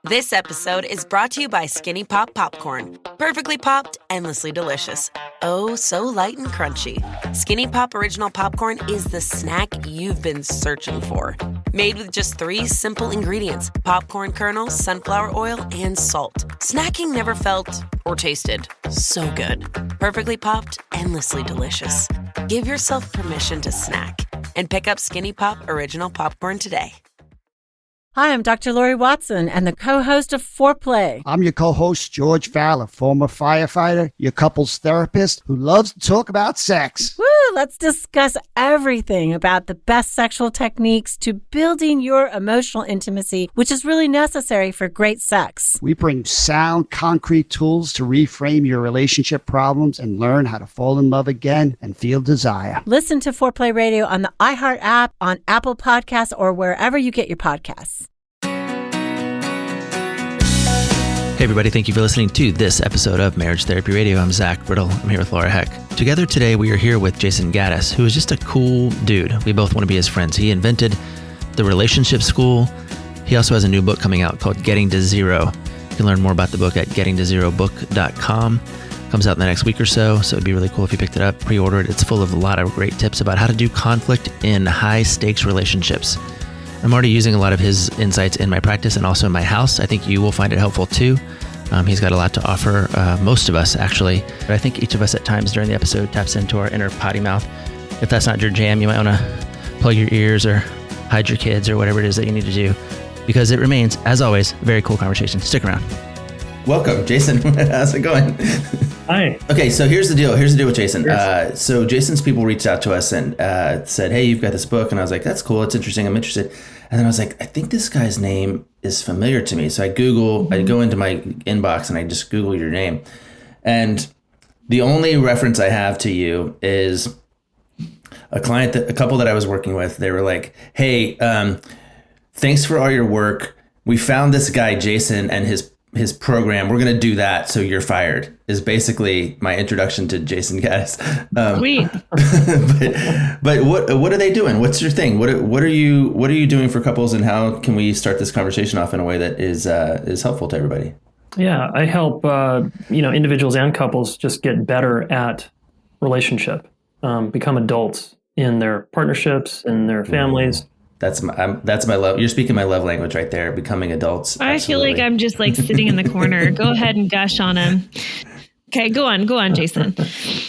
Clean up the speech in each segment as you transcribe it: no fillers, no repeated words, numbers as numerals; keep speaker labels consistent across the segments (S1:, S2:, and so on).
S1: This episode is brought to you by Skinny Pop Popcorn. Perfectly popped, endlessly delicious. Oh, so light and crunchy. Skinny Pop Original Popcorn is the snack you've been searching for. Made with just 3 simple ingredients: popcorn kernels, sunflower oil, and salt. Snacking never felt or tasted so good. Perfectly popped, endlessly delicious. Give yourself permission to snack and pick up Skinny Pop Original Popcorn today.
S2: Hi, I'm Dr. Lori Watson and the co-host of Foreplay.
S3: I'm your co-host, George Fowler, former firefighter, your couples therapist who loves to talk about sex.
S2: Woo! Let's discuss everything about the best sexual techniques to building your emotional intimacy, which is really necessary for great sex.
S3: We bring sound, concrete tools to reframe your relationship problems and learn how to fall in love again and feel desire.
S2: Listen to Foreplay Radio on the iHeart app, on Apple Podcasts, or wherever you get your podcasts.
S4: Hey everybody, thank you for listening to this episode of Marriage Therapy Radio. I'm Zach Brittle. I'm here with Laura Heck. Together today, we are here with Jayson Gaddis, who is just a cool dude. We both want to be his friends. He invented the relationship school. He also has a new book coming out called Getting to Zero. You can learn more about the book at gettingtozerobook.com. Comes out in the next week or so it'd be really cool if you picked it up, pre-order it. It's full of a lot of great tips about how to do conflict in high-stakes relationships. I'm already using a lot of his insights in my practice and also in my house. I think you will find it helpful too. He's got a lot to offer, most of us actually. But I think each of us at times during the episode taps into our inner potty mouth. If that's not your jam, you might want to plug your ears or hide your kids or whatever it is that you need to do, because it remains, as always, a very cool conversation. Stick around. Welcome, Jayson. How's it going?
S5: Hi.
S4: Okay, so here's the deal. With Jayson.
S5: Yes.
S4: So Jayson's people reached out to us and said, hey, you've got this book. And I was like, that's cool. It's interesting. I'm interested. And then I was like, I think this guy's name is familiar to me. So I go into my inbox and I just Google your name. And the only reference I have to you is a couple that I was working with. They were like, hey, thanks for all your work. We found this guy, Jayson, and his program. We're going to do that. So you're fired is basically my introduction to Jayson Gaddis.
S6: Sweet.
S4: but what are they doing? What's your thing? What are you doing for couples, and how can we start this conversation off in a way that is helpful to everybody?
S5: Yeah, I help individuals and couples just get better at relationship, become adults in their partnerships and their families.
S4: That's my love. You're speaking my love language right there. Becoming adults.
S6: I feel like I'm just like sitting in the corner. Go ahead and gush on him. Okay, go on, Jayson.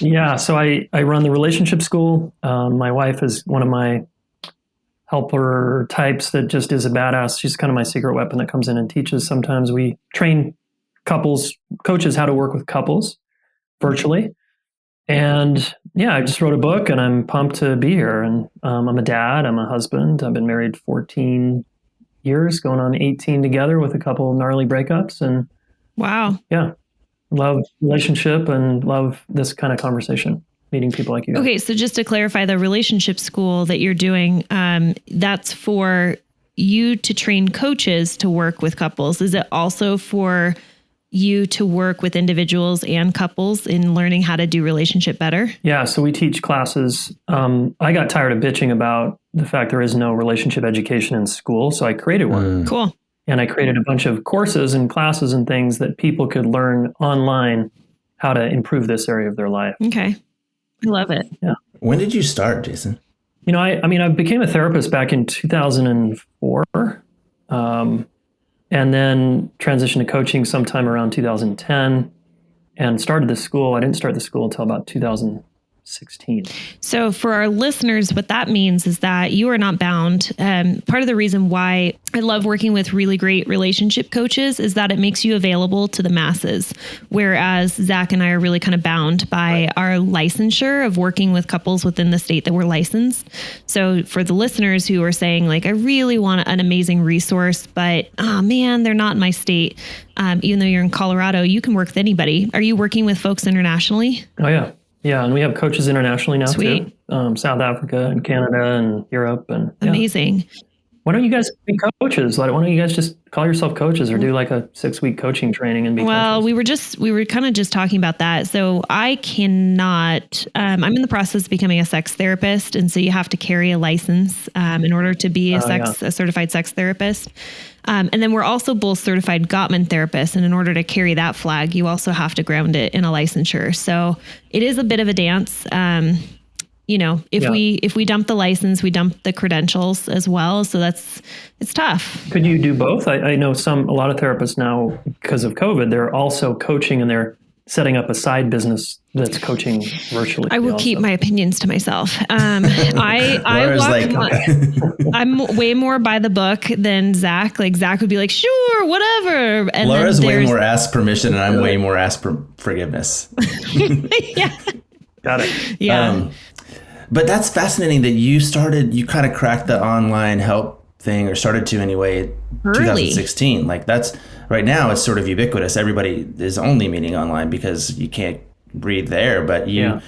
S5: Yeah, so I run the relationship school. My wife is one of my helper types that just is a badass. She's kind of my secret weapon that comes in and teaches. Sometimes we train coaches how to work with couples virtually. And yeah, I just wrote a book and I'm pumped to be here. And I'm a dad, I'm a husband. I've been married 14 years, going on 18 together with a couple of gnarly breakups. And
S6: wow.
S5: Yeah, love relationship and love this kind of conversation, meeting people like you guys.
S6: Okay, so just to clarify, the relationship school that you're doing, that's for you to train coaches to work with couples. Is it also for you to work with individuals and couples in learning how to do relationship better?
S5: Yeah, so we teach classes. I got tired of bitching about the fact there is no relationship education in school, so I created one.
S6: Cool.
S5: And I created a bunch of courses and classes and things that people could learn online how to improve this area of their life.
S6: Okay. I love it.
S5: Yeah.
S4: When did you start, Jayson?
S5: I became a therapist back in 2004. And then transitioned to coaching sometime around 2010 and started the school. I didn't start the school until about 2016.
S6: So for our listeners, what that means is that you are not bound. Part of the reason why I love working with really great relationship coaches is that it makes you available to the masses. Whereas Zach and I are really kind of bound by our licensure of working with couples within the state that we're licensed. So for the listeners who are saying like, I really want an amazing resource, but oh man, they're not in my state. Even though you're in Colorado, you can work with anybody. Are you working with folks internationally?
S5: Oh yeah. Yeah, and we have coaches internationally now
S6: Sweet.
S5: too. South Africa and Canada and Europe. And
S6: amazing.
S5: Why don't you guys be coaches? Why don't you guys just call yourself coaches or do like a 6-week coaching training and be coaches?
S6: we were kind of just talking about that. So I cannot, I'm in the process of becoming a sex therapist. And so you have to carry a license in order to be a certified sex therapist. And then we're also both certified Gottman therapists. And in order to carry that flag, you also have to ground it in a licensure. So it is a bit of a dance. If we dump the license, we dump the credentials as well. So it's tough.
S5: Could you do both? I know a lot of therapists now, because of COVID, they're also coaching and they're setting up a side business that's coaching virtually.
S6: I will keep my opinions to myself. I'm way more by the book than Zach. Like Zach would be like, sure, whatever. And
S4: Laura's way more ask permission and I'm way more ask forgiveness.
S6: Yeah.
S5: Got it.
S6: Yeah.
S4: But that's fascinating that you kind of cracked the online help thing, or started to anyway,
S6: early.
S4: 2016. Like that's right now it's sort of ubiquitous. Everybody is only meeting online because you can't breathe there, but you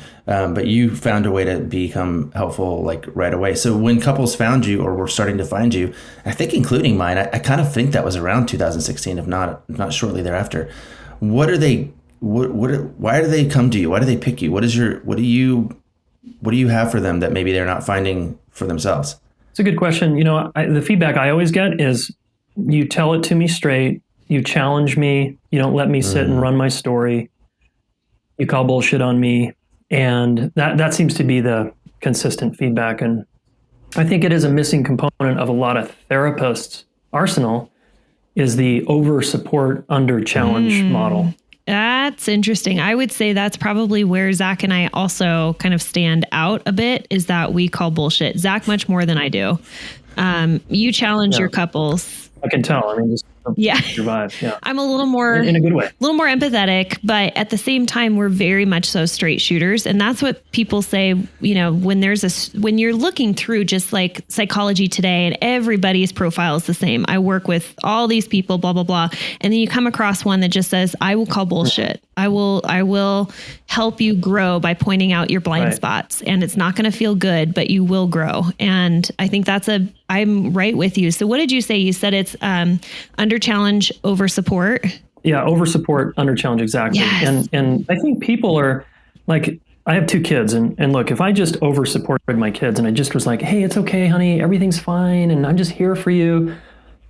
S4: found a way to become helpful like right away. So when couples found you or were starting to find you, I think including mine, I kind of think that was around 2016, if not shortly thereafter. Why do they come to you? Why do they pick you? What do you have for them that maybe they're not finding for themselves?
S5: It's a good question. The feedback I always get is you tell it to me straight. You challenge me. You don't let me sit and run my story. You call bullshit on me. And that seems to be the consistent feedback. And I think it is a missing component of a lot of therapists' arsenal is the over support, under challenge model.
S6: That's interesting. I would say that's probably where Zach and I also kind of stand out a bit, is that we call bullshit. Zach much more than I do. You challenge your couples.
S5: I can tell. I mean, just survive. Yeah.
S6: I'm a little more
S5: in a good way,
S6: a little more empathetic, but at the same time, we're very much so straight shooters. And that's what people say, when you're looking through just like Psychology Today and everybody's profile is the same. I work with all these people, blah, blah, blah. And then you come across one that just says, I will call bullshit. I will help you grow by pointing out your blind spots, and it's not going to feel good, but you will grow. And I think I'm right with you. So what did you say? You said it's under challenge, over support.
S5: Yeah. Over support, under challenge. Exactly.
S6: Yes.
S5: And I think people are like, I have 2 kids and look, if I just over supported my kids and I just was like, hey, it's okay, honey, everything's fine. And I'm just here for you.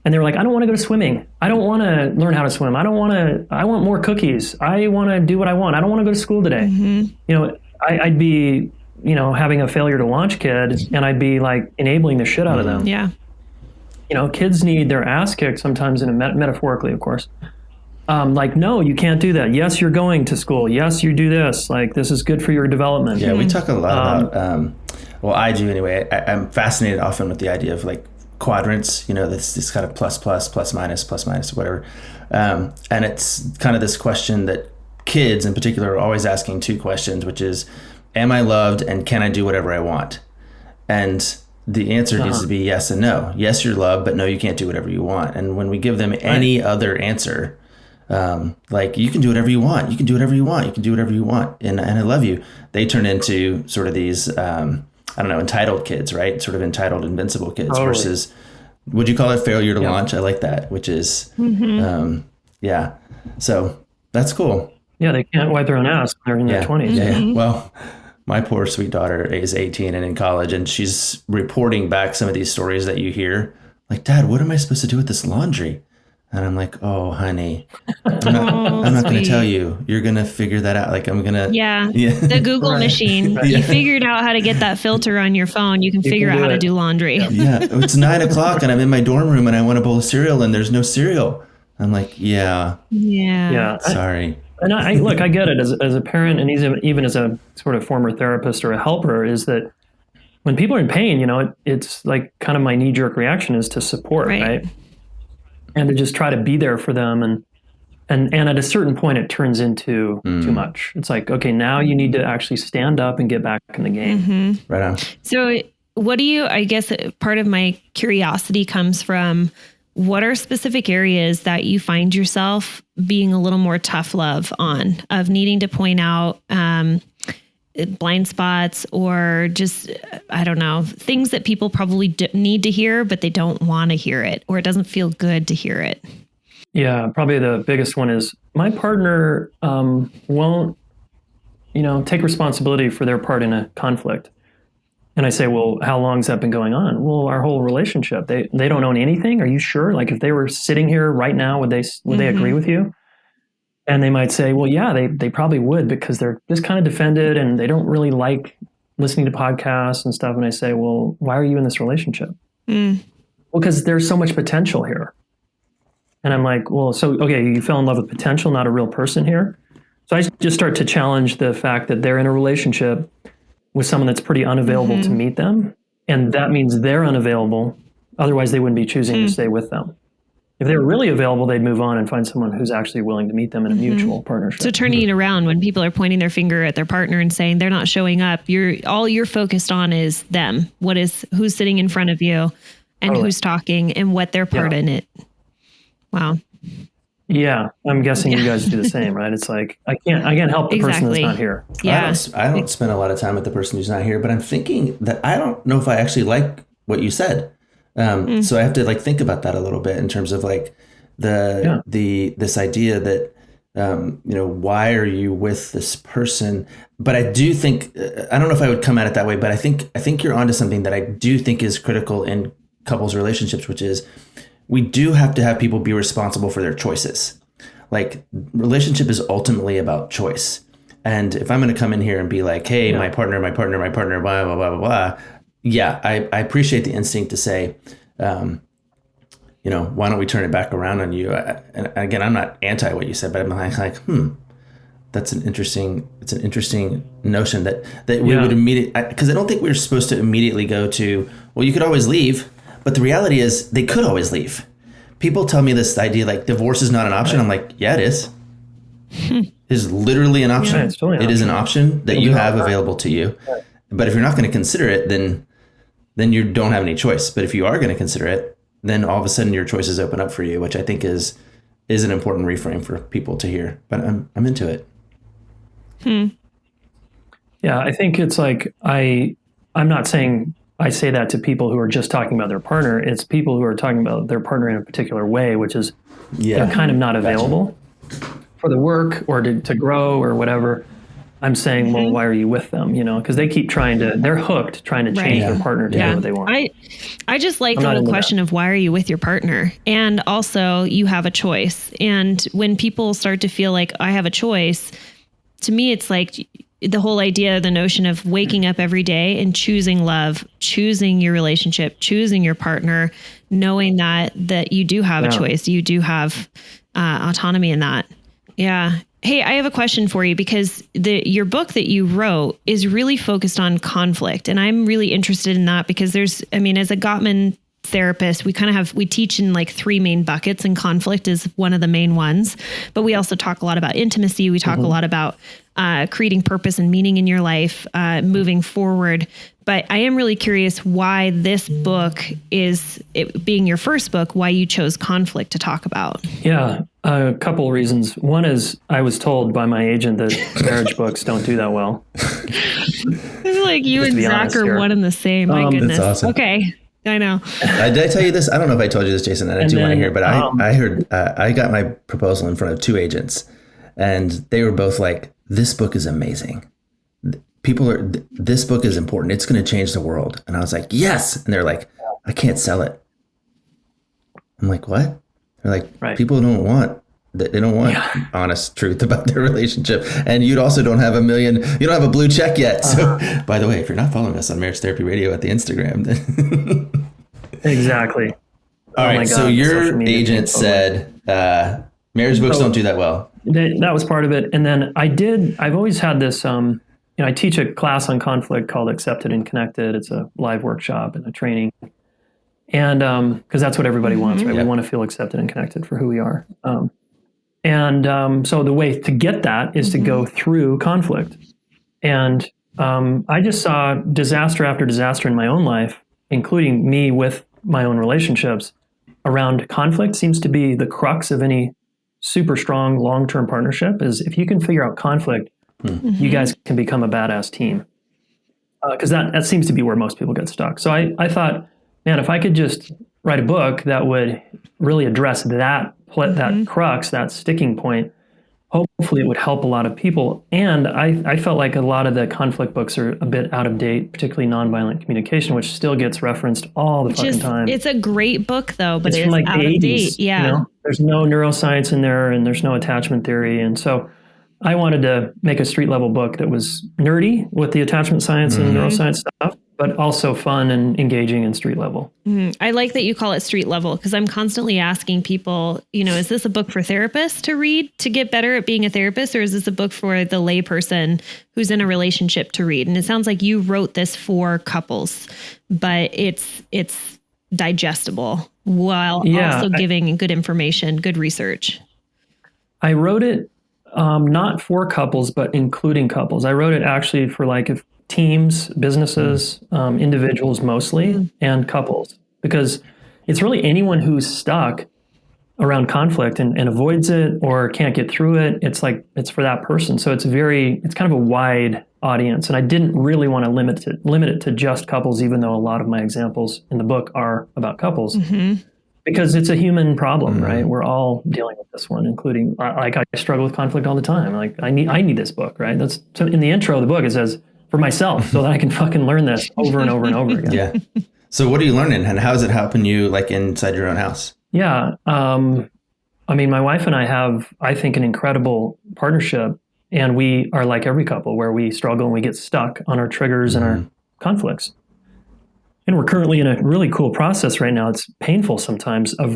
S5: And they were like, I don't want to go to swimming. I don't want to learn how to swim. I want more cookies. I want to do what I want. I don't want to go to school today. Mm-hmm. I'd be, having a failure to launch kid, and I'd be like enabling the shit out of them.
S6: Yeah.
S5: Kids need their ass kicked sometimes metaphorically, of course. Like, no, you can't do that. Yes, you're going to school. Yes, you do this. Like, this is good for your development.
S4: Yeah, we talk a lot about, well, I do anyway. I'm fascinated often with the idea of like quadrants, this kind of plus minus, whatever. And it's kind of this question that kids in particular are always asking 2 questions, which is, am I loved and can I do whatever I want? And the answer needs to be yes and no. Yes, you're loved, but no, you can't do whatever you want. And when we give them any other answer, like you can do whatever you want, you can do whatever you want, you can do whatever you want, and I love you, they turn into sort of these, entitled kids, right? Sort of entitled, invincible kids versus, would you call it failure to launch? I like that, which is, so that's cool.
S5: Yeah, they can't wipe their own ass when they're in their 20s.
S4: Yeah. Well, my poor sweet daughter is 18 and in college, and she's reporting back some of these stories that you hear. Like, Dad, what am I supposed to do with this laundry? And I'm like, oh, honey, I'm not going to tell you. You're going to figure that out. Like, I'm going to.
S6: Yeah. The Google machine. Right. You figured out how to get that filter on your phone. You can figure out how to do laundry.
S4: Yeah. It's 9:00 and I'm in my dorm room and I want a bowl of cereal and there's no cereal. I'm like, yeah. Sorry.
S5: And I look, I get it as a parent, and even as a sort of former therapist or a helper, is that when people are in pain, it's like kind of my knee-jerk reaction is to support, right? And to just try to be there for them. And at a certain point, it turns into too much. It's like, okay, now you need to actually stand up and get back in the game.
S6: Mm-hmm.
S4: Right on.
S6: So I guess part of my curiosity comes from, what are specific areas that you find yourself being a little more tough love on, of needing to point out blind spots or just, I don't know, things that people probably need to hear, but they don't want to hear it, or it doesn't feel good to hear it?
S5: Yeah, probably the biggest one is my partner won't, take responsibility for their part in a conflict. And I say, well, how long has that been going on? Well, our whole relationship. They don't own anything. Are you sure? Like, if they were sitting here right now, would they agree with you? And they might say, well, yeah, they probably would, because they're just kind of defended and they don't really like listening to podcasts and stuff. And I say, well, why are you in this relationship? Well, because there's so much potential here. And I'm like, well, so, okay, you fell in love with potential, not a real person here. So I just start to challenge the fact that they're in a relationship with someone that's pretty unavailable to meet them. And that means they're unavailable. Otherwise, they wouldn't be choosing to stay with them. If they were really available, they'd move on and find someone who's actually willing to meet them in a mutual partnership.
S6: So turning it around, when people are pointing their finger at their partner and saying they're not showing up, all you're focused on is them. Who's sitting in front of you and who's talking and what their part in it. Wow.
S5: Yeah, I'm guessing you guys do the same, right? It's like, I can't help the person that's not here.
S6: Yeah.
S4: I don't spend a lot of time with the person who's not here, but I'm thinking that I don't know if I actually like what you said. So I have to think about that a little bit in terms of this idea that, why are you with this person? But I do think, I don't know if I would come at it that way, but I think you're onto something that I do think is critical in couples relationships, which is we do have to have people be responsible for their choices. Like, relationship is ultimately about choice. And if I'm going to come in here and be like, hey, my partner, blah, blah, blah, blah, blah. Yeah, I appreciate the instinct to say, why don't we turn it back around on you? And again, I'm not anti what you said, but I'm like, that's an interesting notion that we would immediately, because I don't think we're supposed to immediately go to, well, you could always leave. But the reality is they could always leave. People tell me this idea like divorce is not an option. I'm like, yeah, it is. It is literally an option.
S5: Yeah, it's totally
S4: it is an option that you have available to you. But if you're not going to consider it, then you don't have any choice. But if you are going to consider it, then all of a sudden your choices open up for you, which I think is an important reframe for people to hear. But I'm into it.
S5: Yeah, I think it's like I'm not saying I say that to people who are just talking about their partner. It's people who are talking about their partner in a particular way, which is they're kind of not available for the work or to grow or whatever. I'm saying, well, why are you with them? Because they keep they're hooked, trying to change their partner to do what they want.
S6: I just like the whole question of why are you with your partner? And also you have a choice. And when people start to feel like I have a choice, to me, it's like the whole idea, the notion of waking up every day and choosing love, choosing your relationship, choosing your partner, knowing that you do have a choice. You do have autonomy in that. Yeah. Hey, I have a question for you, because your book that you wrote is really focused on conflict. And I'm really interested in that because as a Gottman therapist, we teach in like three main buckets, and conflict is one of the main ones. But we also talk a lot about intimacy. We talk a lot about creating purpose and meaning in your life, moving forward. But I am really curious why this book being your first book, why you chose conflict to talk about.
S5: Yeah, a couple of reasons. One is I was told by my agent that marriage books don't do that well.
S6: I feel like you and Zach are one and the same. My goodness.
S4: That's awesome.
S6: Okay. I know.
S4: Did I tell you this? I don't know if I told you this, Jason, and I do want to hear, but I heard, I got my proposal in front of two agents, and they were both like, this book is amazing. This book is important. It's going to change the world. And I was like, yes. And they're like, I can't sell it. I'm like, what? They're like, people don't want honest truth about their relationship. And you also don't have you don't have a blue check yet. So by the way, if you're not following us on Marriage Therapy Radio at the Instagram, then
S5: exactly.
S4: All right. So your agent said, marriage books don't do that well.
S5: That was part of it. And then I've always had this, I teach a class on conflict called Accepted and Connected. It's a live workshop and a training. And because that's what everybody wants, right? We want to feel accepted and connected for who we are. So the way to get that is to go through conflict. And I just saw disaster after disaster in my own life, including me with my own relationships, around conflict seems to be the crux of any super strong long-term partnership. Is if you can figure out conflict, you guys can become a badass team. Because that seems to be where most people get stuck. So I thought, man, if I could just write a book that would really address that crux, that sticking point, hopefully it would help a lot of people. And I felt like a lot of the conflict books are a bit out of date, particularly nonviolent communication, which still gets referenced all the fucking time.
S6: It's a great book though, but
S5: it's from like
S6: out
S5: the 80s,
S6: of date. Yeah.
S5: You know? There's no neuroscience in there and there's no attachment theory. And so I wanted to make a street level book that was nerdy with the attachment science and neuroscience stuff, but also fun and engaging and street level.
S6: I like that you call it street level because I'm constantly asking people, is this a book for therapists to read to get better at being a therapist? Or is this a book for the layperson who's in a relationship to read? And it sounds like you wrote this for couples, but it's digestible while also giving good information, good research.
S5: I wrote it not for couples, but including couples. I wrote it actually for like if teams, businesses, individuals mostly, and couples, because it's really anyone who's stuck around conflict and avoids it or can't get through it. It's like, it's for that person. So it's kind of a wide audience. And I didn't really want to limit it to just couples, even though a lot of my examples in the book are about couples. Because it's a human problem, right? We're all dealing with this one, including like I struggle with conflict all the time. Like I need this book, right? So in the intro of the book, it says for myself, so that I can fucking learn this over and over and over again.
S4: Yeah. So what are you learning, and how is it helping you, like inside your own house?
S5: Yeah. I mean, my wife and I have, I think, an incredible partnership, and we are like every couple where we struggle and we get stuck on our triggers and our conflicts. And we're currently in a really cool process right now. It's painful sometimes of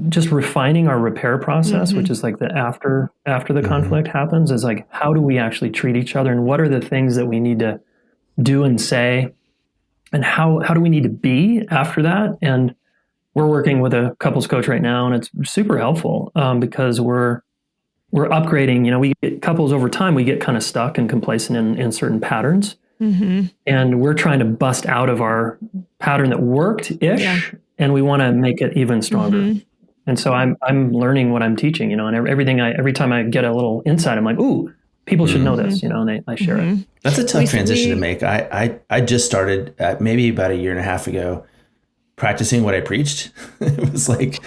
S5: just refining our repair process, which is like the after the conflict happens, is like, how do we actually treat each other? And what are the things that we need to do and say? And how do we need to be after that? And we're working with a couples coach right now, and it's super helpful because we're upgrading. We get couples over time, we get kind of stuck and complacent in certain patterns. And we're trying to bust out of our pattern that worked-ish, and we want to make it even stronger. And so I'm learning what I'm teaching, and every time I get a little insight, I'm like, ooh, people should know this, and I share it.
S4: That's a tough transition to make. I just started maybe about a year and a half ago practicing what I preached. It was like,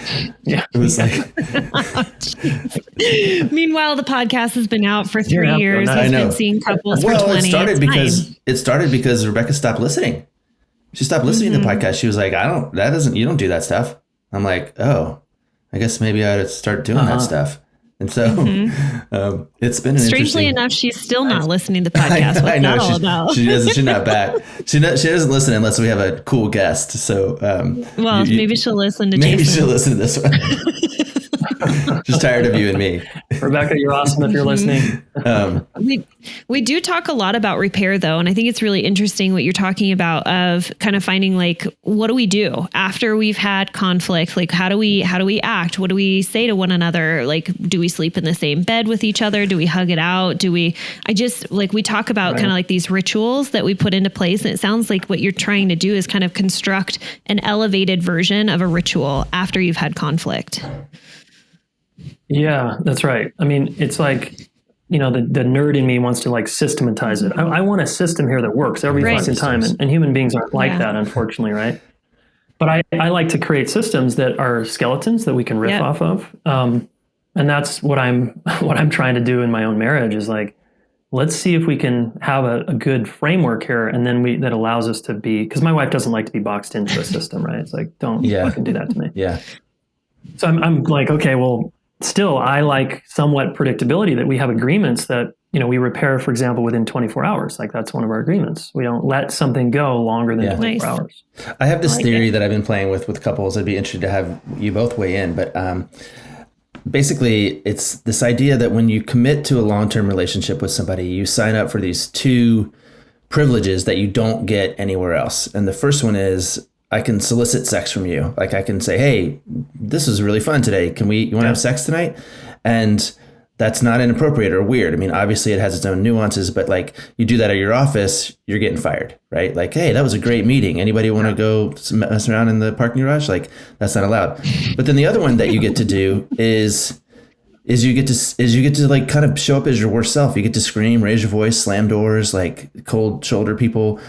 S6: Meanwhile, the podcast has been out for 3 years. I've been seeing couples for 20.
S4: It started because Rebecca stopped listening. She stopped listening to the podcast. She was like, you don't do that stuff. I'm like, oh, I guess maybe I ought to start doing that stuff. And so it's been
S6: strangely enough, she's still not listening to the podcast. What's that all about?
S4: She's not back. She doesn't listen unless we have a cool guest. So
S6: maybe she'll listen to
S4: Maybe
S6: Jayson.
S4: she'll listen to this one. Just tired of you and me.
S5: Rebecca, you're awesome if you're listening.
S6: We do talk a lot about repair though. And I think it's really interesting what you're talking about of kind of finding like, what do we do after we've had conflict? Like, how do we act? What do we say to one another? Like, do we sleep in the same bed with each other? Do we hug it out? we talk about kind of like these rituals that we put into place. And it sounds like what you're trying to do is kind of construct an elevated version of a ritual after you've had conflict.
S5: Yeah, that's right. I mean, it's like, the nerd in me wants to like systematize it. I want a system here that works every fucking time. And human beings aren't like that, unfortunately, right? But I like to create systems that are skeletons that we can riff off of. And that's what I'm trying to do in my own marriage is like, let's see if we can have a good framework here. And then that allows us to be, because my wife doesn't like to be boxed into a system, right? It's like, don't fucking do that to me.
S4: Yeah.
S5: So I'm like, okay, well, still, I like somewhat predictability that we have agreements that, we repair, for example, within 24 hours. Like that's one of our agreements. We don't let something go longer than 24 hours.
S4: I have this theory that I've been playing with couples. I'd be interested to have you both weigh in. But basically, it's this idea that when you commit to a long-term relationship with somebody, you sign up for these two privileges that you don't get anywhere else. And the first one is, I can solicit sex from you. Like I can say, hey, this is really fun today. You want to have sex tonight? And that's not inappropriate or weird. I mean, obviously it has its own nuances, but like you do that at your office, you're getting fired, right? Like, hey, that was a great meeting. Anybody want to go mess around in the parking garage? Like that's not allowed. But then the other one that you get to do is is you get to like kind of show up as your worst self. You get to scream, raise your voice, slam doors, like cold shoulder people,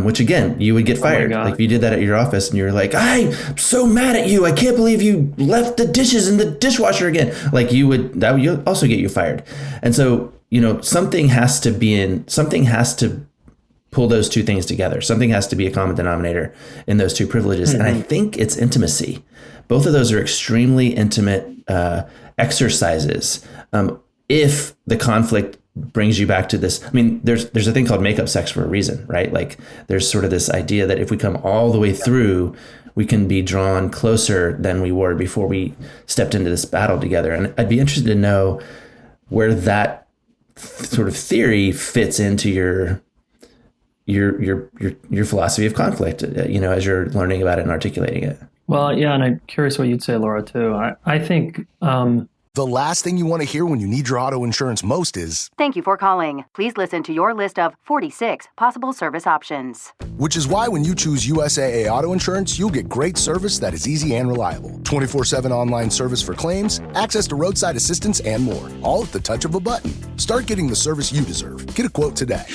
S4: which again, you would get fired. Like if you did that at your office and you were like, I'm so mad at you. I can't believe you left the dishes in the dishwasher again. Like that would also get you fired. And so, something has to pull those two things together. Something has to be a common denominator in those two privileges. Mm-hmm. And I think it's intimacy. Both of those are extremely intimate exercises. If the conflict brings you back to this, I mean, there's a thing called makeup sex for a reason, right? Like there's sort of this idea that if we come all the way through, we can be drawn closer than we were before we stepped into this battle together. And I'd be interested to know where that sort of theory fits into your philosophy of conflict, as you're learning about it and articulating it.
S5: Well, yeah, and I'm curious what you'd say, Laura, too. I think
S7: the last thing you want to hear when you need your auto insurance most is,
S8: "Thank you for calling. Please listen to your list of 46 possible service options."
S7: Which is why when you choose USAA Auto Insurance, you'll get great service that is easy and reliable. 24/7 online service for claims, access to roadside assistance, and more. All at the touch of a button. Start getting the service you deserve. Get a quote today.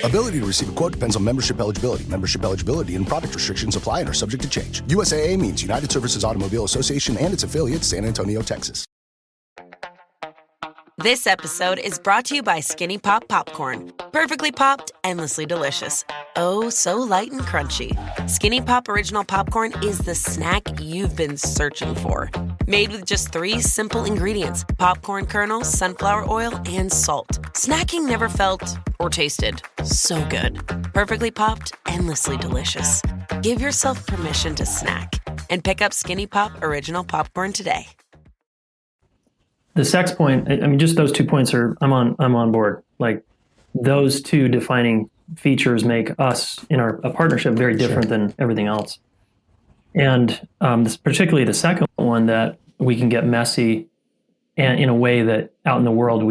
S7: Ability to receive a quote depends on membership eligibility. Membership eligibility and product restrictions apply and are subject to change. USAA means United Services Automobile Association and its affiliates, San Antonio, Texas.
S1: This episode is brought to you by Skinny Pop Popcorn. Perfectly popped, endlessly delicious. Oh, so light and crunchy. Skinny Pop Original Popcorn is the snack you've been searching for. Made with just 3 simple ingredients: popcorn kernels, sunflower oil, and salt. Snacking never felt or tasted so good. Perfectly popped, endlessly delicious. Give yourself permission to snack and pick up Skinny Pop Original Popcorn today.
S5: The sex point, I mean, just those 2 points I'm on board. Like those 2 defining features make us in a partnership very different than everything else. And particularly the second one, that we can get messy and in a way that out in the world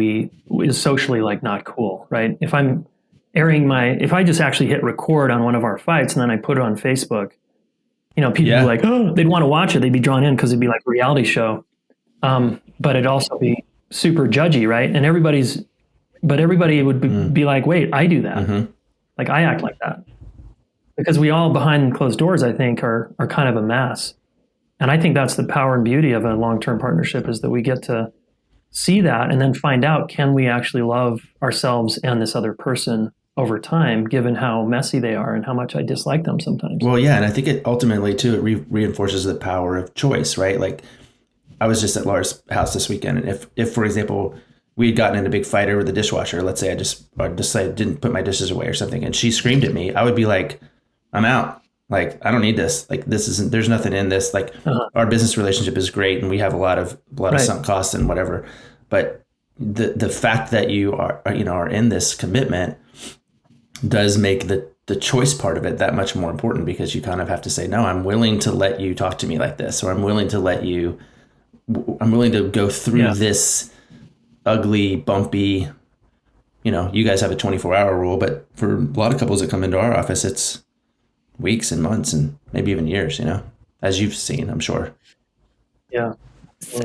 S5: is socially like not cool, right? If I'm if I just actually hit record on one of our fights and then I put it on Facebook, people be like, oh, they'd want to watch it. They'd be drawn in because it'd be like a reality show. But it'd also be super judgy, right? And everybody would be like, wait, I do that. Mm-hmm. Like I act like that. Because we all behind closed doors, I think, are kind of a mess. And I think that's the power and beauty of a long-term partnership, is that we get to see that and then find out, can we actually love ourselves and this other person over time, given how messy they are and how much I dislike them sometimes.
S4: Well, yeah. And I think it ultimately, too, it reinforces the power of choice, right? Like I was just at Laura's house this weekend. And if for example, we had gotten in a big fight over the dishwasher, let's say I decided didn't put my dishes away or something, and she screamed at me, I would be like, I'm out. Like, I don't need this. Like, there's nothing in this. Like, our business relationship is great and we have a lot of sunk costs and whatever. But the fact that you are in this commitment does make the choice part of it that much more important, because you kind of have to say, no, I'm willing to let you talk to me like this, or I'm willing to go through this ugly, bumpy, you guys have a 24-hour rule, but for a lot of couples that come into our office, it's weeks and months and maybe even years, as you've seen, I'm sure.
S5: Yeah.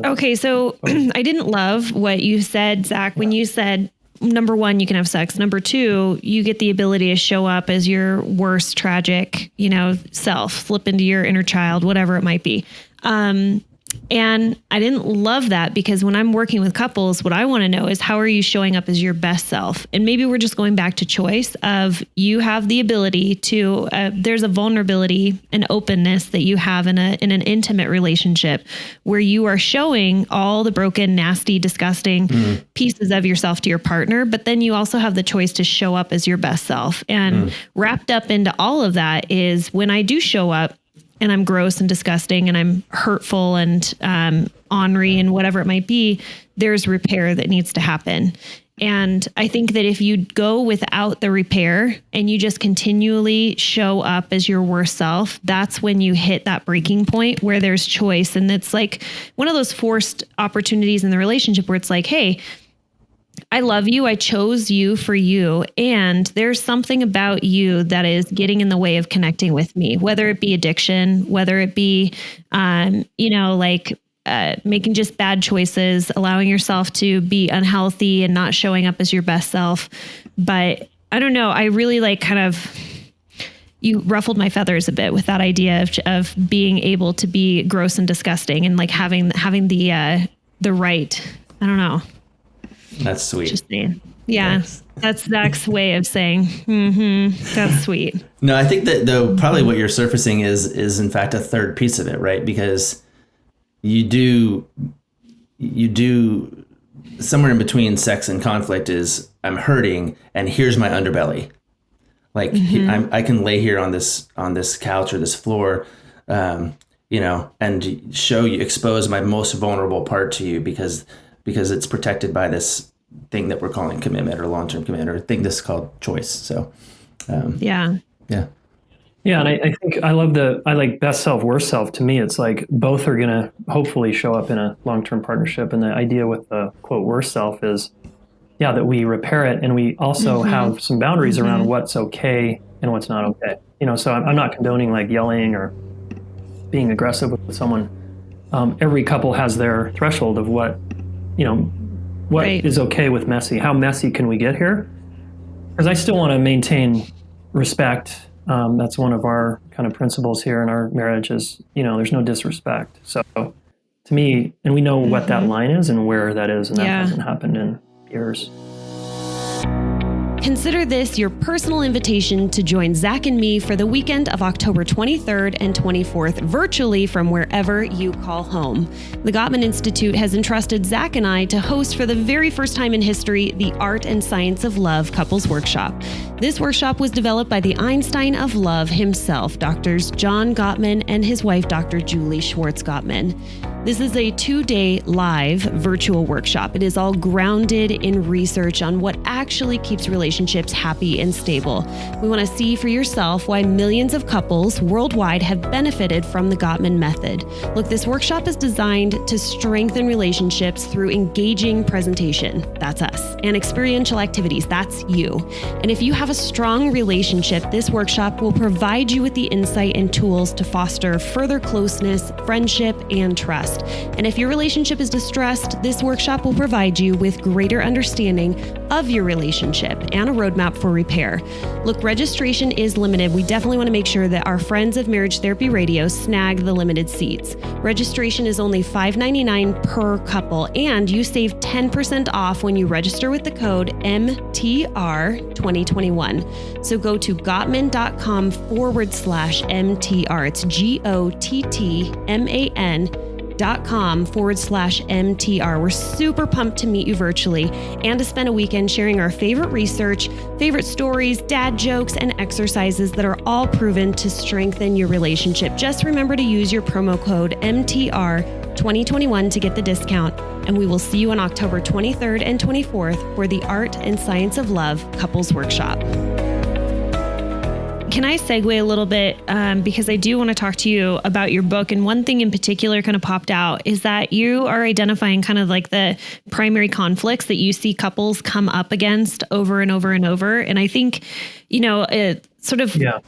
S6: Okay. So I didn't love what you said, Zach, when you said, number 1, you can have sex. Number 2, you get the ability to show up as your worst tragic, self, slip into your inner child, whatever it might be. And I didn't love that, because when I'm working with couples, what I want to know is, how are you showing up as your best self? And maybe we're just going back to choice of, you have the ability to, there's a vulnerability and openness that you have in an intimate relationship where you are showing all the broken, nasty, disgusting pieces of yourself to your partner. But then you also have the choice to show up as your best self. And wrapped up into all of that is, when I do show up and I'm gross and disgusting and I'm hurtful and ornery and whatever it might be, there's repair that needs to happen. And I think that if you go without the repair and you just continually show up as your worst self, that's when you hit that breaking point where there's choice. And it's like one of those forced opportunities in the relationship where it's like, hey, I love you. I chose you for you. And there's something about you that is getting in the way of connecting with me, whether it be addiction, whether it be, like making just bad choices, allowing yourself to be unhealthy and not showing up as your best self. But I don't know. I really you ruffled my feathers a bit with that idea of being able to be gross and disgusting and like having the right, I don't know.
S4: That's sweet.
S6: Just saying. Yeah. Yes. That's Zach's way of saying, that's sweet.
S4: No, I think that though, probably what you're surfacing is in fact a third piece of it, right? Because you do somewhere in between sex and conflict is I'm hurting and here's my underbelly. Like I can lay here on this couch or this floor, and expose my most vulnerable part to you because it's protected by this thing that we're calling commitment or long-term commitment or thing this is called choice. So,
S5: Yeah. And I think I like best self, worst self. To me, it's like both are going to hopefully show up in a long-term partnership. And the idea with the quote worst self is, that we repair it. And we also have some boundaries around what's okay and what's not okay. So I'm not condoning like yelling or being aggressive with someone. Every couple has their threshold of what is okay with messy. How messy can we get here? Because I still want to maintain respect. That's one of our kind of principles here in our marriage is, there's no disrespect. So to me, and we know what that line is and where that is, and that hasn't happened in years.
S6: Consider this your personal invitation to join Zach and me for the weekend of October 23rd and 24th, virtually from wherever you call home. The Gottman Institute has entrusted Zach and I to host for the very first time in history the Art and Science of Love Couples Workshop. This workshop was developed by the Einstein of Love himself, Drs. John Gottman and his wife, Dr. Julie Schwartz Gottman. This is a 2-day live virtual workshop. It is all grounded in research on what actually keeps relationships happy and stable. We want to see for yourself why millions of couples worldwide have benefited from the Gottman method. Look, this workshop is designed to strengthen relationships through engaging presentation, that's us, and experiential activities, that's you. And if you have a strong relationship, this workshop will provide you with the insight and tools to foster further closeness, friendship, and trust. And if your relationship is distressed, this workshop will provide you with greater understanding of your relationship and a roadmap for repair. Look, registration is limited. We definitely want to make sure that our friends of Marriage Therapy Radio snag the limited seats. Registration is only $5.99 per couple, and you save 10% off when you register with the code MTR2021. So go to Gottman.com/MTR. It's GOTTMAN.com/MTR. We're super pumped to meet you virtually and to spend a weekend sharing our favorite research, favorite stories, dad jokes, and exercises that are all proven to strengthen your relationship. Just remember to use your promo code MTR2021 to get the discount. And we will see you on October 23rd and 24th for the Art and Science of Love Couples Workshop. Can I segue a little bit? Because I do want to talk to you about your book. And one thing in particular kind of popped out is that you are identifying kind of like the primary conflicts that you see couples come up against over and over and over. And I think, it sort of... Yeah.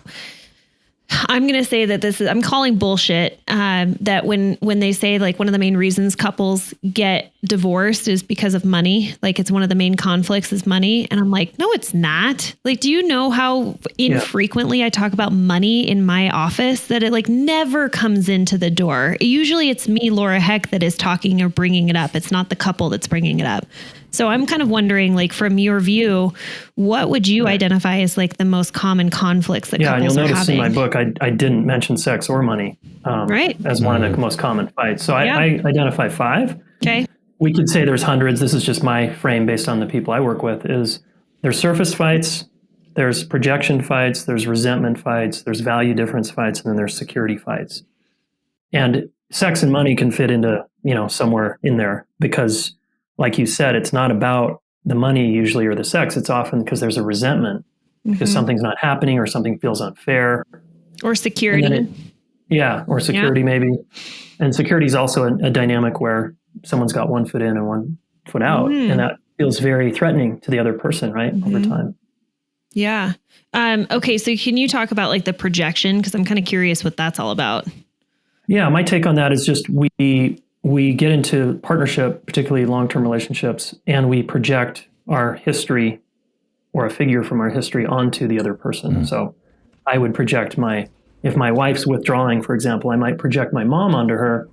S6: I'm going to say that I'm calling bullshit, that when they say like one of the main reasons couples get divorced is because of money, like it's one of the main conflicts is money. And I'm like, no, it's not. Like, do you know how infrequently I talk about money in my office, that it like never comes into the door? Usually it's me, Laura Heck, that is talking or bringing it up. It's not the couple that's bringing it up. So I'm kind of wondering, like, from your view, what would you identify as like the most common conflicts that couples are having? Yeah, you'll notice in my
S5: book, I didn't mention sex or money as one of the most common fights. So I identify 5.
S6: Okay.
S5: We could say there's hundreds. This is just my frame based on the people I work with. There's surface fights, there's projection fights, there's resentment fights, there's value difference fights, and then there's security fights. And sex and money can fit into, somewhere in there because, like you said, it's not about the money usually or the sex. It's often because there's a resentment because something's not happening or something feels unfair.
S6: Or security.
S5: Or security maybe. And security is also a dynamic where someone's got one foot in and one foot out. And that feels very threatening to the other person, right? Over time.
S6: Yeah. Okay. So can you talk about like the projection? Because I'm kind of curious what that's all about.
S5: Yeah. My take on that is just we we get into partnership, particularly long-term relationships, and we project our history or a figure from our history onto the other person. So I would project if my wife's withdrawing, for example, I might project my mom onto her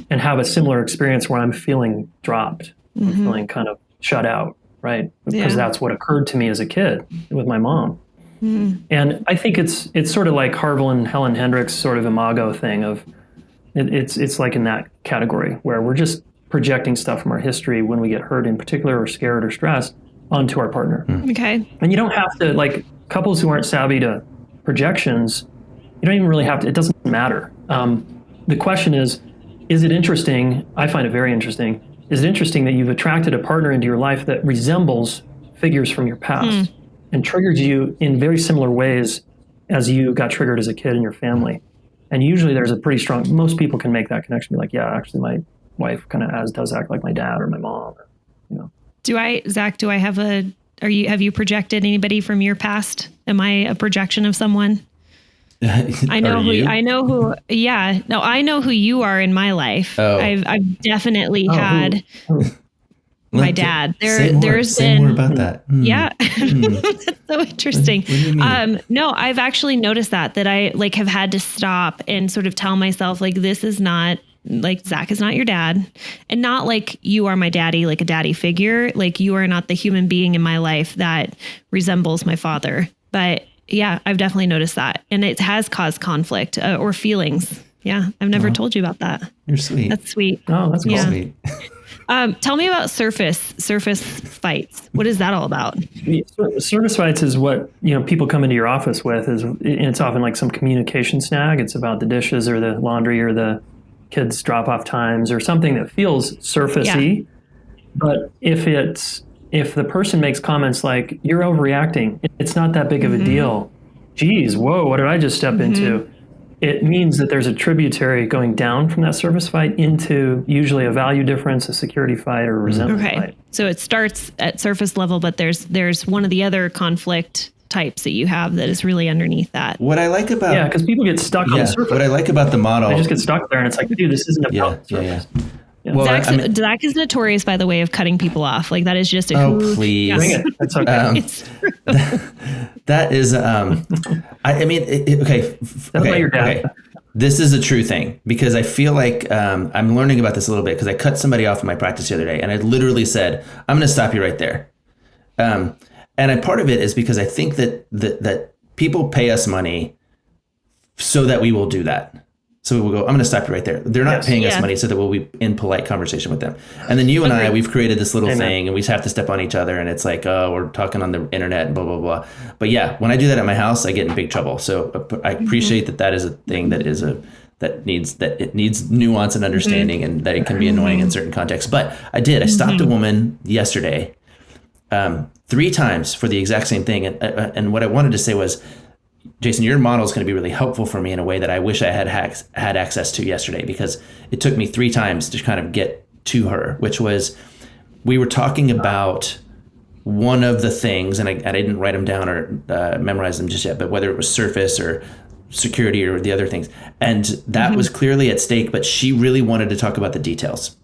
S5: and have a similar experience where I'm feeling dropped, I'm feeling kind of shut out, right? Because that's what occurred to me as a kid with my mom. And I think it's sort of like Harville and Helen Hendricks' sort of imago thing of it's like in that category where we're just projecting stuff from our history when we get hurt in particular or scared or stressed onto our partner.
S6: Okay.
S5: And you don't have to, like couples who aren't savvy to projections, you don't even really have to, it doesn't matter. The question is it interesting? I find it very interesting. Is it interesting that you've attracted a partner into your life that resembles figures from your past and triggered you in very similar ways as you got triggered as a kid in your family? And usually there's a pretty strong, most people can make that connection, be like, yeah, actually my wife kind of does act like my dad or my mom, or, you know.
S6: Zach, have you projected anybody from your past? Am I a projection of someone? I know who you are in my life. Oh. I've definitely had my dad.
S4: Say more about that.
S6: Yeah. That's so interesting.
S4: What do you mean?
S6: No, I've actually noticed that I like have had to stop and sort of tell myself like, this is not like Zach is not your dad, and not like you are my daddy, like a daddy figure. Like you are not the human being in my life that resembles my father. But yeah, I've definitely noticed that. And it has caused conflict or feelings. Yeah. I've never told you about that.
S4: You're sweet.
S6: That's sweet.
S5: Oh, that's cool.
S6: Yeah.
S4: Sweet.
S6: Tell me about surface fights. What is that all about?
S5: Service fights is what, people come into your office with it's often like some communication snag. It's about the dishes or the laundry or the kids drop off times or something that feels surfacey. Yeah. But if the person makes comments like, you're overreacting, it's not that big of a deal. Geez, whoa, what did I just step into? It means that there's a tributary going down from that service fight into usually a value difference, a security fight, or a resentment fight.
S6: So it starts at surface level, but there's one of the other conflict types that you have that is really underneath that.
S4: What I like about...
S5: Yeah, because people get stuck on the surface.
S4: What I like about the model...
S5: They just get stuck there, and it's like, dude, this isn't about surface.
S6: Yeah. Well, Zach is notorious, by the way, of cutting people off. Like that is just a
S4: please.
S5: Bring it. That's okay.
S4: That is, okay. This is a true thing because I feel like I'm learning about this a little bit because I cut somebody off in my practice the other day and I literally said, I'm going to stop you right there. And part of it is because I think that people pay us money so that we will do that. So we will go, I'm going to stop you right there. They're not paying us money so that we'll be in polite conversation with them. And then you and I, we've created this little thing and we have to step on each other. And it's like, oh, we're talking on the internet and blah, blah, blah. But yeah, when I do that at my house, I get in big trouble. So I appreciate that is a thing that needs nuance and understanding and that it can be annoying in certain contexts. But I stopped a woman yesterday 3 times for the exact same thing. And what I wanted to say was, Jayson, your model is going to be really helpful for me in a way that I wish I had access to yesterday, because it took me 3 times to kind of get to her, which was we were talking about one of the things, and I didn't write them down or memorize them just yet, but whether it was surface or security or the other things. And that was clearly at stake, but she really wanted to talk about the details.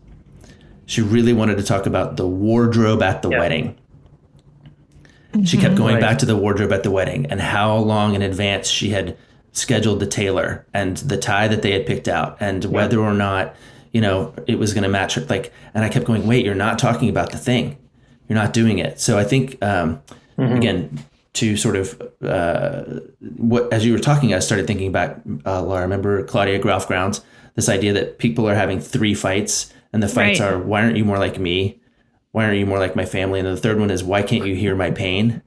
S4: She really wanted to talk about the wardrobe at the wedding. She kept going back to the wardrobe at the wedding and how long in advance she had scheduled the tailor and the tie that they had picked out and whether or not, it was going to match her. And I kept going, wait, you're not talking about the thing. You're not doing it. So I think, again, to sort of as you were talking, I started thinking back, Laura, remember Claudia Graff-Grounds, this idea that people are having 3 fights and the fights are, why aren't you more like me? Why aren't you more like my family? And then the third one is, why can't you hear my pain?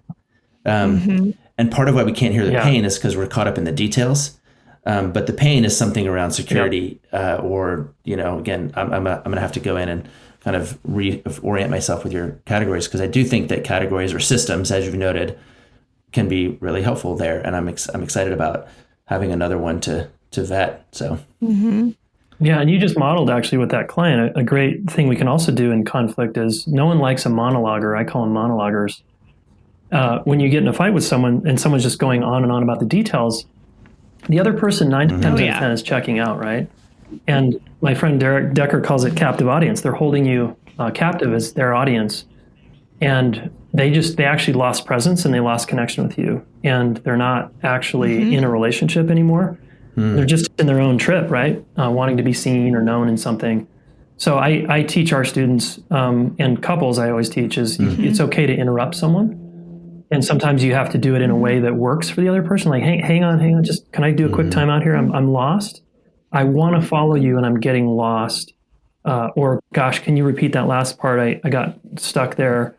S4: And part of why we can't hear the pain is because we're caught up in the details. But the pain is something around security or, again, I'm going to have to go in and kind of reorient myself with your categories, because I do think that categories or systems, as you've noted, can be really helpful there. And I'm excited about having another one to vet. So.
S5: Yeah, and you just modeled actually with that client. A great thing we can also do in conflict is no one likes a monologuer. I call them monologuers. When you get in a fight with someone and someone's just going on and on about the details, the other person 9 times out of 10 is checking out, right? And my friend Derek Decker calls it captive audience. They're holding you captive as their audience. And they actually lost presence and they lost connection with you. And they're not actually in a relationship anymore. They're just in their own trip, right? Wanting to be seen or known in something. So I teach our students and couples I always teach is it's okay to interrupt someone. And sometimes you have to do it in a way that works for the other person. Like, hang on. Just, can I do a quick time out here? I'm lost. I want to follow you and I'm getting lost. Or gosh, can you repeat that last part? I got stuck there.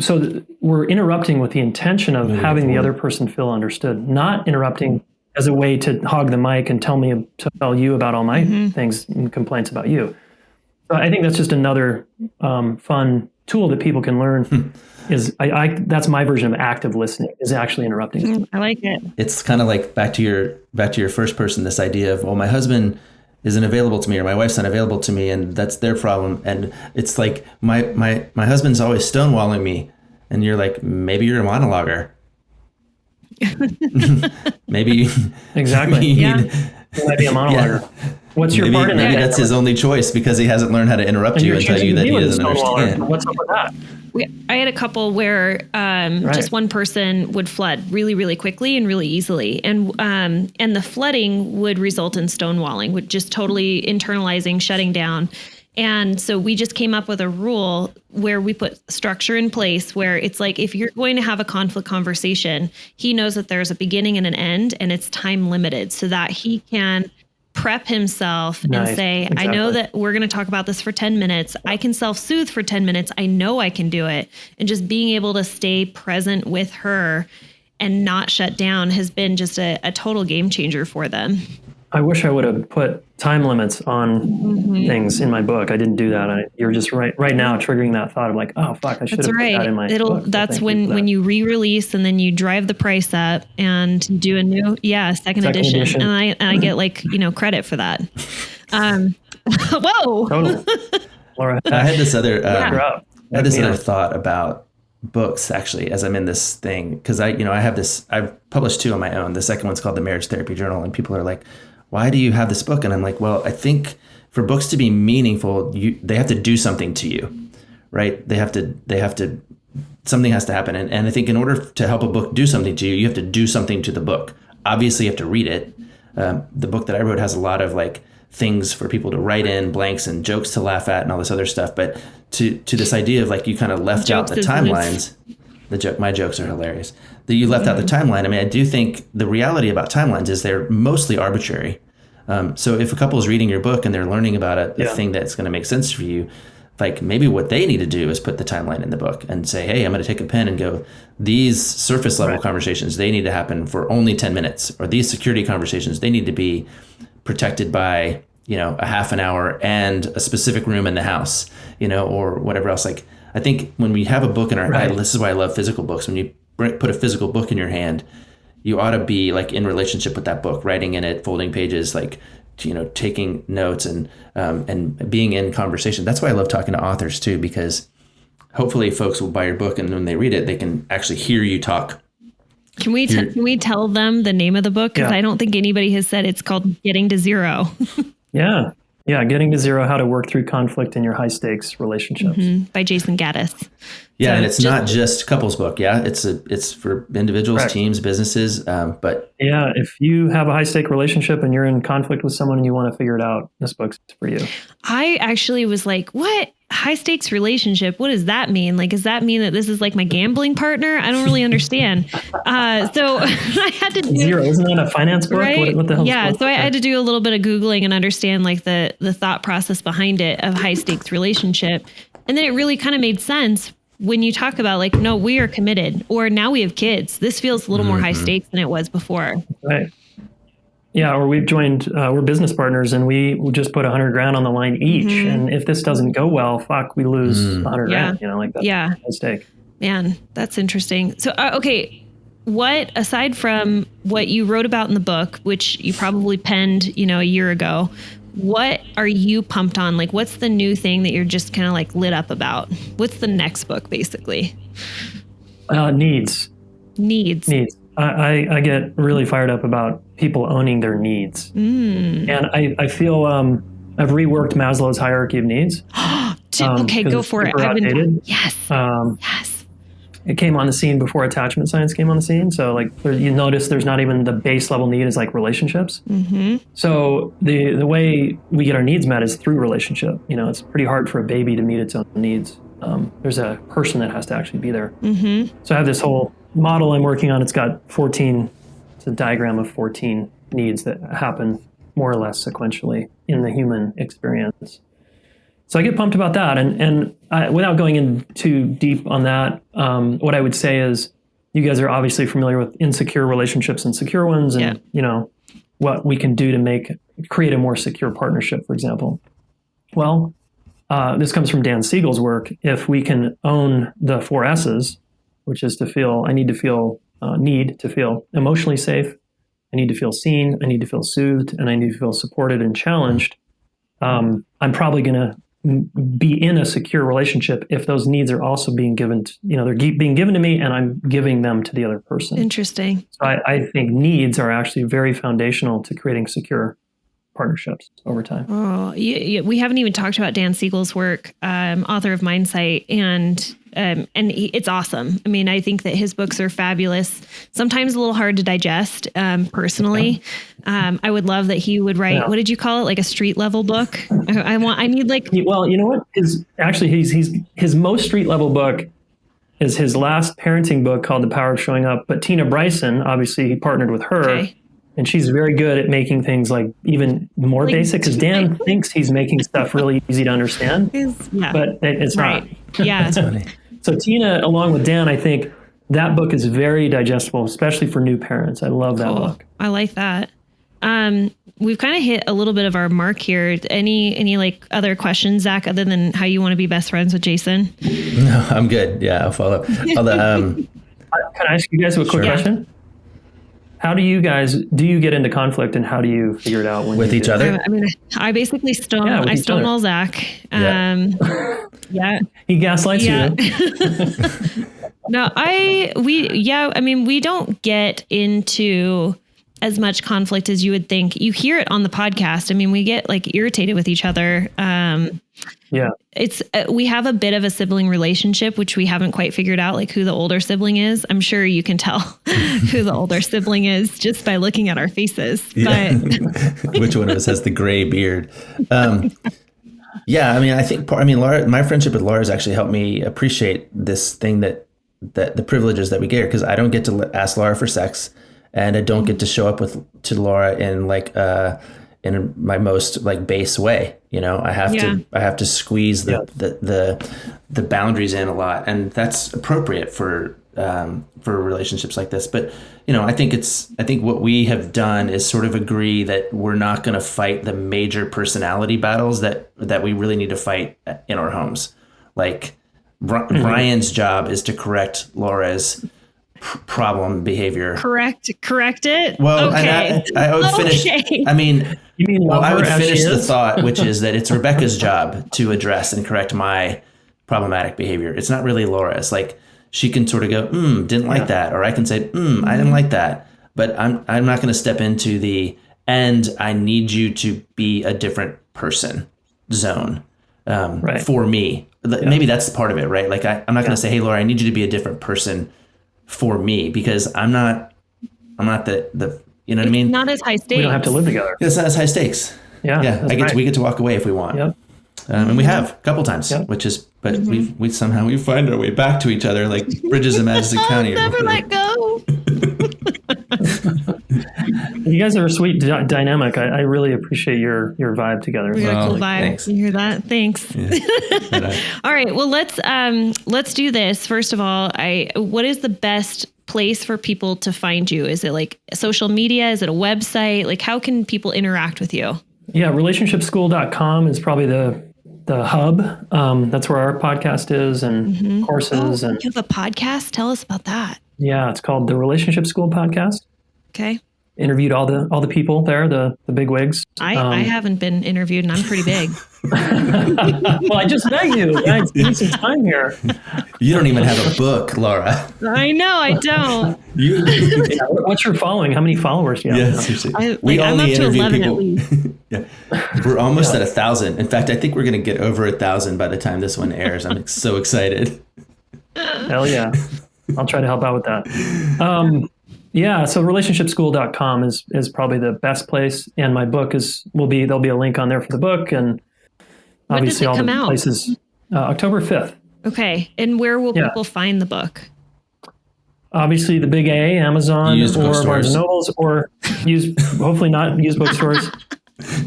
S5: So we're interrupting with the intention of having the other person feel understood, not interrupting as a way to hog the mic and tell you about all my things and complaints about you. So I think that's just another fun tool that people can learn. Is that's my version of active listening, is actually interrupting.
S6: I like it.
S4: It's kind of like back to your first person, this idea of, well, my husband isn't available to me or my wife's not available to me and that's their problem. And it's like my husband's always stonewalling me, and you're like, maybe you're a monologuer. maybe
S5: exactly.
S4: You
S5: might be a monologuer. What's your part in that?
S4: Maybe that's his only choice because he hasn't learned how to interrupt you and tell you that he doesn't understand.
S5: What's up with that?
S6: I had a couple where just one person would flood really, really quickly and really easily. And the flooding would result in stonewalling, would just totally internalizing, shutting down. And so we just came up with a rule where we put structure in place where it's like, if you're going to have a conflict conversation, he knows that there's a beginning and an end and it's time limited so that he can prep himself and say, exactly. I know that we're going to talk about this for 10 minutes. I can self-soothe for 10 minutes. I know I can do it. And just being able to stay present with her and not shut down has been just a total game changer for them.
S5: I wish I would have put time limits on things in my book. I didn't do that. You're just right now triggering that thought of like, oh fuck, I should have put that in my book.
S6: That's when you re-release and then you drive the price up and do a new second edition. And I get credit for that. Whoa. Totally.
S4: Laura, I had this other other thought about books actually as I'm in this thing, because I've published 2 on my own. The second one's called the Marriage Therapy Journal, and people are like, why do you have this book? And I'm like, well, I think for books to be meaningful, they have to do something to you, right? They have to, something has to happen. And I think in order to help a book do something to you, you have to do something to the book. Obviously you have to read it. The book that I wrote has a lot of like things for people to write in, blanks and jokes to laugh at and all this other stuff. But to this idea of like, you kind of left out the timelines. My jokes are hilarious. That you left out the timeline. I mean, I do think the reality about timelines is they're mostly arbitrary. So if a couple is reading your book and they're learning about a thing that's going to make sense for you, like maybe what they need to do is put the timeline in the book and say, hey, I'm going to take a pen and go, these surface level conversations, they need to happen for only 10 minutes, or these security conversations, they need to be protected by, a half an hour and a specific room in the house, or whatever else. Like, I think when we have a book in our hand, this is why I love physical books. When you put a physical book in your hand, you ought to be like in relationship with that book, writing in it, folding pages, like, taking notes and being in conversation. That's why I love talking to authors too, because hopefully folks will buy your book and when they read it, they can actually hear you talk.
S6: Can we tell them the name of the book? Because I don't think anybody has said it's called Getting to Zero.
S5: Yeah, Getting to Zero, How to Work Through Conflict in Your High Stakes Relationships.
S6: By Jayson Gaddis.
S4: Yeah, so and it's not just couples book. Yeah, it's for individuals, teams, businesses. But
S5: yeah, if you have a high stake relationship and you're in conflict with someone and you want to figure it out, this book's for you. I
S6: actually was like, what? High stakes relationship? What does that mean? Like, does that mean that this is like my gambling partner? I don't really understand. So I had to do
S5: Zero. Isn't that a finance book?
S6: Right?
S5: What the hell?
S6: Yeah. So I had to do a little bit of Googling and understand like the thought process behind it of high stakes relationship. And then it really kind of made sense when you talk about like, no, we are committed, or now we have kids. This feels a little more high stakes than it was before.
S5: Right. Yeah, or we've joined, we're business partners and we just put $100,000 on the line each. And if this doesn't go well, we lose $100,000, like that's a mistake.
S6: Man, that's interesting. So, okay, what, aside from what you wrote about in the book, which you probably penned, a year ago, what are you pumped on? Like, what's the new thing that you're just kind of like lit up about? What's the next book, basically?
S5: Needs. I get really fired up about people owning their needs. And I feel I've reworked Maslow's hierarchy of needs.
S6: Okay, go for it. Yes. Yes.
S5: It came on the scene before attachment science came on the scene. So like you notice there's not even the base level need is like relationships. So the way we get our needs met is through relationship. You know, it's pretty hard for a baby to meet its own needs. There's a person that has to actually be there. So I have this whole model I'm working on. It's got 14, it's a diagram of 14 needs that happen more or less sequentially in the human experience. So I get pumped about that. And without going in too deep on that, what I would say is you guys are obviously familiar with insecure relationships and secure ones and, you know, what we can do to create a more secure partnership, for example. Well, this comes from Dan Siegel's work. If we can own the 4 S's, which is I need to feel emotionally safe. I need to feel seen. I need to feel soothed, and I need to feel supported and challenged. I'm probably going to be in a secure relationship if those needs are also being given, they're being given to me and I'm giving them to the other person.
S6: Interesting.
S5: So I think needs are actually very foundational to creating secure partnerships over time.
S6: Oh, we haven't even talked about Dan Siegel's work, author of Mindsight, and it's awesome. I mean, I think that his books are fabulous. Sometimes a little hard to digest, personally. I would love that he would write. What did you call it? Like a street level book. I need like. Well,
S5: you know what? His most street level book is his last parenting book called The Power of Showing Up. But Tina Bryson, obviously, he partnered with her. Okay. And she's very good at making things like even more basic, because Dan thinks he's making stuff really easy to understand, but it's not.
S6: Yeah,
S4: that's funny.
S5: So Tina, along with Dan, I think that book is very digestible, especially for new parents. I love that book.
S6: I like that. We've kind of hit a little bit of our mark here. Any like other questions, Zach, other than how you want to be best friends with Jayson?
S4: No, I'm good. Yeah, I'll follow.
S5: Can I ask you guys a quick question? How do you get into conflict, and how do you figure it out
S4: with each other?
S6: I mean, I basically stonewall Zach.
S5: He gaslights
S6: you. No, we don't get into as much conflict as you would think. You hear it on the podcast. I mean, we get like irritated with each other. It's we have a bit of a sibling relationship, which we haven't quite figured out, like who the older sibling is. I'm sure you can tell who the older sibling is just by looking at our faces.
S4: Yeah. But which one of us has the gray beard? I mean, I think Laura, my friendship with Laura has actually helped me appreciate this thing that the privileges that we get, because I don't get to ask Laura for sex, and I don't get to show up to Laura in like in my most like base way. I have to squeeze the boundaries in a lot, and that's appropriate for relationships like this. But I think what we have done is sort of agree that we're not going to fight the major personality battles that we really need to fight in our homes. Like Brian's job is to correct Laura's problem behavior.
S6: Correct it.
S4: Well,
S6: okay.
S4: and I would finish. I mean, I would finish the thought, which is that it's Rebecca's job to address and correct my problematic behavior. It's not really Laura's. Like, she can sort of go, didn't like that, or I can say, I didn't like that. But I'm not going to step into the and I need you to be a different person zone for me. Maybe that's part of it, right? Like I'm not going to say, hey, Laura, I need you to be a different person for me, because I'm not the you know what I mean?
S6: Not as high stakes.
S5: We don't have to live together.
S4: It's not as high stakes.
S5: Yeah.
S4: We get to walk away if we want.
S5: Yep.
S4: And we have a couple times, which is, but we somehow find our way back to each other like bridges in Madison County.
S6: Never let go.
S5: You guys are a sweet dynamic. I really appreciate your vibe together.
S6: We got a cool vibe.
S4: Thanks.
S6: You hear that? Thanks.
S4: Yeah.
S6: All right. Well, let's do this. First of all, what is the best place for people to find you? Is it like social media? Is it a website? Like, how can people interact with you?
S5: Yeah, relationshipschool.com is probably the hub. That's where our podcast is, and courses. And
S6: you have a podcast? Tell us about that.
S5: Yeah, it's called the Relationship School Podcast.
S6: Okay.
S5: Interviewed all the people there, the big wigs.
S6: I haven't been interviewed, and I'm pretty big.
S5: Well, I just met you. I spent some time here.
S4: You don't even have a book, Laura.
S6: I know, I don't.
S5: Yeah, what's your following? How many followers do you have?
S4: Yeah, seriously.
S6: I'm
S4: only
S6: up to
S4: interview
S6: 11
S4: people.
S6: at least.
S4: Yeah. We're almost at 1,000. In fact, I think we're going to get over 1,000 by the time this one airs. I'm so excited.
S5: Hell yeah. I'll try to help out with that. So relationshipschool.com is probably the best place. And my book there'll be a link on there for the book. And obviously all the places, October 5th.
S6: Okay. And where will people find the book?
S5: Obviously the big A, Amazon or Barnes and Nobles, or hopefully not used bookstores,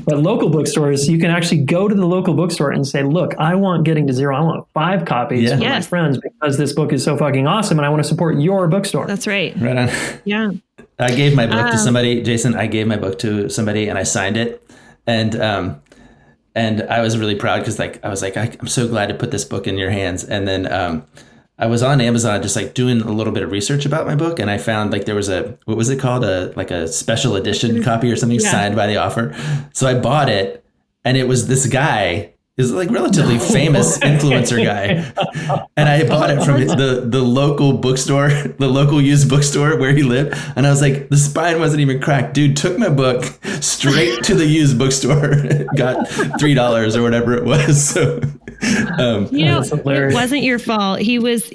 S5: but local bookstores. You can actually go to the local bookstore and say, look, I want Getting to Zero. I want 5 copies for my friends because this book is so fucking awesome and I want to support your bookstore.
S6: That's right.
S4: Right on.
S6: Yeah.
S4: I gave my book to somebody, Jayson, I gave my book to somebody and I signed it. And I was really proud because I was like, I'm so glad to put this book in your hands. And then I was on Amazon just like doing a little bit of research about my book, and I found like there was what was it called? A special edition copy or something signed by the author. So I bought it, and it was this guy. Is like relatively famous influencer guy. And I bought it from the local bookstore, the local used bookstore where he lived. And I was like, the spine wasn't even cracked. Dude took my book straight to the used bookstore, got $3 or whatever it was. So,
S6: it wasn't your fault. He was,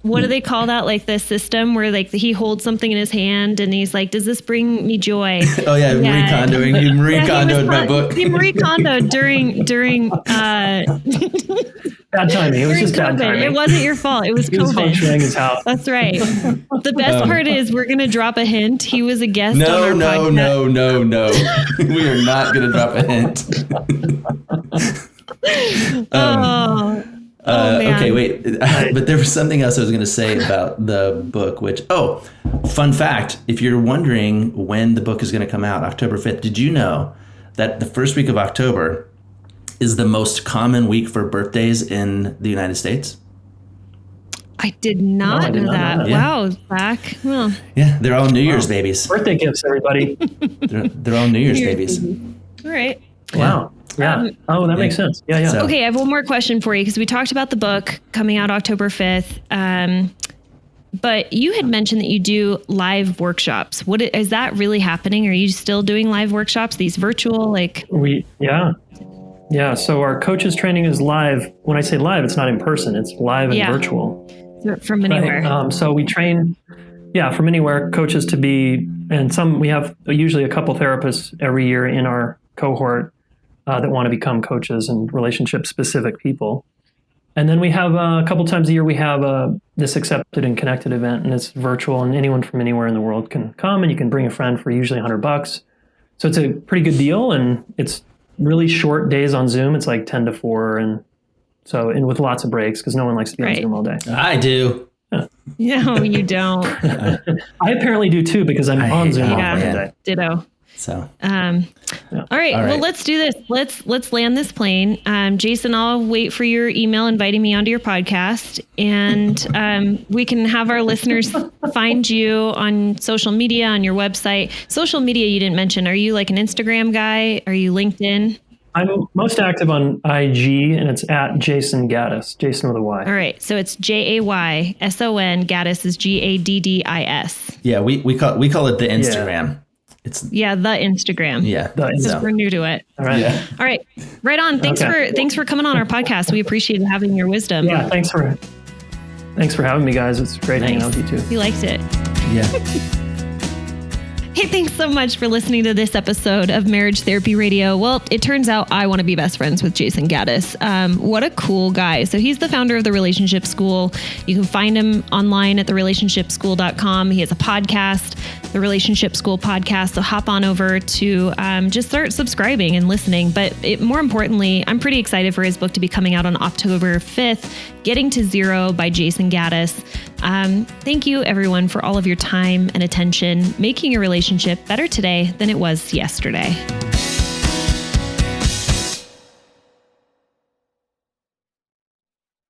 S6: what do they call that? Like the system where like he holds something in his hand and he's like, does this bring me joy?
S4: Oh yeah. Marie Kondoing. You Marie Kondoed my book.
S6: He Marie Kondoed during
S5: bad timing. It was just bad timing.
S6: It wasn't your fault. It was
S5: he was feng shuiing his house.
S6: That's right. The best part is we're going to drop a hint. He was a guest on our podcast.
S4: No. We are not going to drop a hint. Okay, wait. But there was something else I was going to say about the book, fun fact. If you're wondering when the book is going to come out, October 5th, did you know that the first week of October is the most common week for birthdays in the United States?
S6: I did not know that. Wow, Zach. Well,
S4: yeah, they're all New Year's babies.
S5: Birthday gifts, everybody.
S4: They're all New Year's babies.
S6: All right.
S5: Wow. Yeah. That makes sense. Yeah.
S6: So, okay, I have one more question for you because we talked about the book coming out October 5th. But you had mentioned that you do live workshops. What is that really happening? Are you still doing live workshops? These virtual,
S5: Yeah. So our coaches training is live. When I say live, it's not in person. It's live and virtual.
S6: From anywhere.
S5: Right. So we train, from anywhere, coaches to be, and we have usually a couple therapists every year in our cohort that want to become coaches and relationship-specific people. And then we have a couple times a year, we have this Accepted and Connected event, and it's virtual, and anyone from anywhere in the world can come, and you can bring a friend for usually $100. So it's a pretty good deal, and it's really short days on Zoom. It's like 10 to 4, and with lots of breaks, because no one likes to be on Zoom all day.
S4: I do.
S6: No, you don't.
S5: I apparently do too, because I'm on Zoom all day.
S6: Ditto.
S4: So,
S6: all right. Well, let's do this. Let's land this plane. Jayson, I'll wait for your email inviting me onto your podcast, and we can have our listeners find you on social media, on your website. Social media you didn't mention. Are you like an Instagram guy? Are you LinkedIn?
S5: I'm most active on IG, and it's at Jayson Gaddis, Jayson with a Y.
S6: All right. So it's Jayson. Gaddis is Gaddis.
S4: Yeah, we call it the Instagram. Yeah. It's
S6: the Instagram.
S4: Yeah.
S6: Because we're new to it.
S5: All right.
S4: Yeah.
S6: All right. Right on. Thanks for coming on our podcast. We appreciate having your wisdom.
S5: Yeah. Thanks for having me, guys. It's great hanging out with you too.
S6: You liked it.
S4: Yeah.
S6: Hey, thanks so much for listening to this episode of Marriage Therapy Radio. Well, it turns out I want to be best friends with Jayson Gaddis. What a cool guy. So he's the founder of The Relationship School. You can find him online at therelationshipschool.com. He has a podcast, The Relationship School Podcast. So hop on over to just start subscribing and listening. But more importantly, I'm pretty excited for his book to be coming out on October 5th, Getting to Zero by Jayson Gaddis. Thank you, everyone, for all of your time and attention, making your relationship better today than it was yesterday.